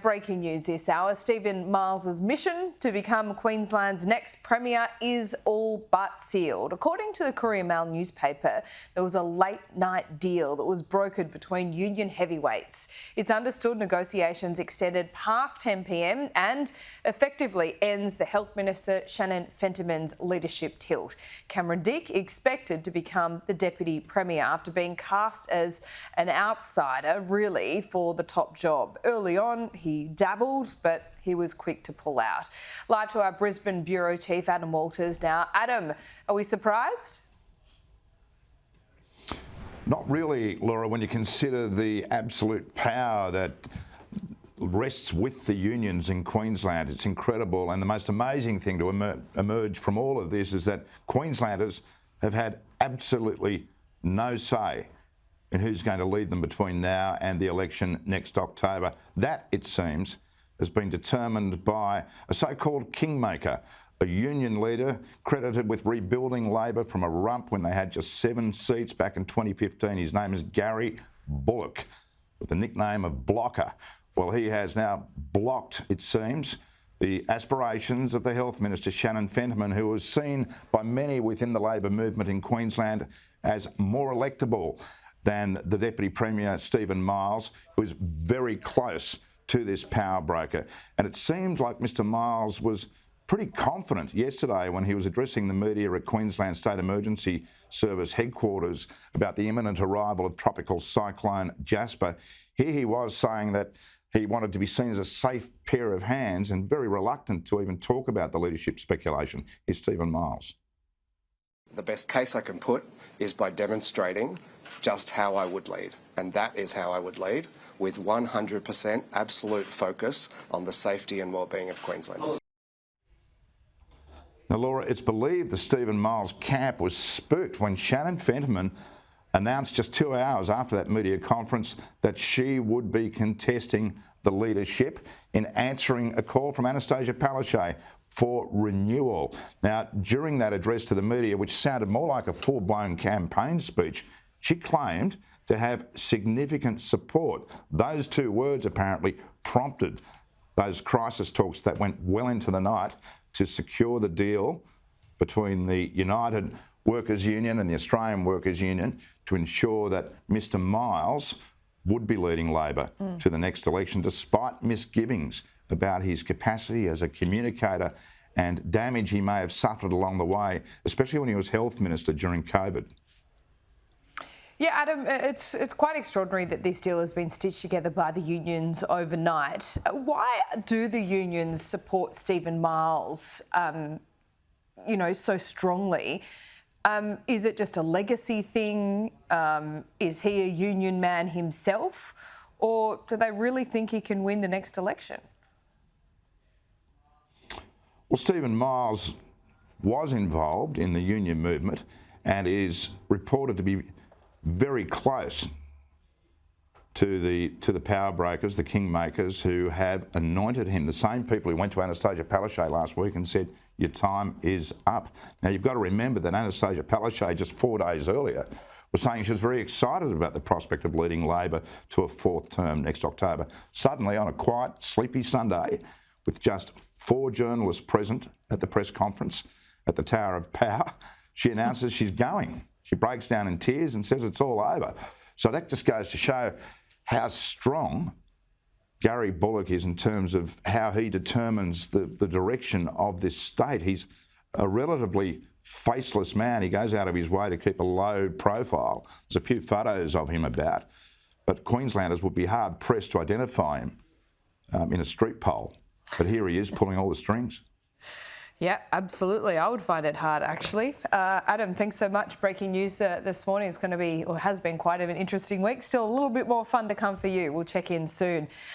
breaking news this hour. Stephen Miles's mission to become Queensland's next Premier is all but sealed. According to the Courier Mail newspaper, there was a late-night deal that was brokered between union heavyweights. It's understood negotiations extended past 10 p.m. and effectively ends the Health Minister Shannon Fentiman's leadership tilt. Cameron Dick expected to become the Deputy Premier after being cast as an outsider, really, for the top job. Early on, he dabbled, but he was quick to pull out. Live to our Brisbane Bureau Chief, Adam Walters. Now, Adam, are we surprised? Not really, Laura, when you consider the absolute power that rests with the unions in Queensland. It's incredible, and the most amazing thing to emerge from all of this is that Queenslanders have had absolutely no say in who's going to lead them between now and the election next October. That, it seems, has been determined by a so-called kingmaker, a union leader credited with rebuilding Labor from a rump when they had just 7 seats back in 2015. His name is Gary Bullock, with the nickname of Blocker. Well, he has now blocked, it seems, the aspirations of the Health Minister Shannon Fentiman, who was seen by many within the Labor movement in Queensland as more electable than the Deputy Premier Stephen Miles, who is very close to this power broker. And it seemed like Mr Miles was pretty confident yesterday when he was addressing the media at Queensland State Emergency Service headquarters about the imminent arrival of Tropical Cyclone Jasper. Here he was saying that he wanted to be seen as a safe pair of hands and very reluctant to even talk about the leadership speculation. Here's Stephen Miles. The best case I can put is by demonstrating just how I would lead. And that is how I would lead, with 100% absolute focus on the safety and well-being of Queenslanders. Now, Laura, it's believed the Stephen Miles camp was spooked when Shannon Fentiman announced just 2 hours after that media conference that she would be contesting the leadership in answering a call from Anastasia Palaszczuk for renewal. Now, during that address to the media, which sounded more like a full-blown campaign speech, she claimed to have significant support. Those 2 words apparently prompted those crisis talks that went well into the night to secure the deal between the United Workers' Union and the Australian Workers' Union to ensure that Mr Miles would be leading Labor to the next election, despite misgivings about his capacity as a communicator and damage he may have suffered along the way, especially when he was Health Minister during COVID. Yeah, Adam, it's quite extraordinary that this deal has been stitched together by the unions overnight. Why do the unions support Stephen Miles, so strongly? Is it just a legacy thing? Is he a union man himself? Or do they really think he can win the next election? Well, Stephen Miles was involved in the union movement and is reported to be very close to the power brokers, the kingmakers, who have anointed him. The same people who went to Anastasia Palaszczuk last week and said, your time is up. Now, you've got to remember that Anastasia Palaszczuk just 4 days earlier was saying she was very excited about the prospect of leading Labor to a 4th term next October. Suddenly, on a quiet, sleepy Sunday, with just 4 journalists present at the press conference at the Tower of Power, she announces she's going. She breaks down in tears and says it's all over. So that just goes to show how strong Gary Bullock is in terms of how he determines the direction of this state. He's a relatively faceless man. He goes out of his way to keep a low profile. There's a few photos of him about, but Queenslanders would be hard-pressed to identify him in a street poll. But here he is pulling all the strings. Yeah, absolutely. I would find it hard, actually. Adam, thanks so much. Breaking news this morning. It's going to be, or has been, quite an interesting week. Still a little bit more fun to come for you. We'll check in soon.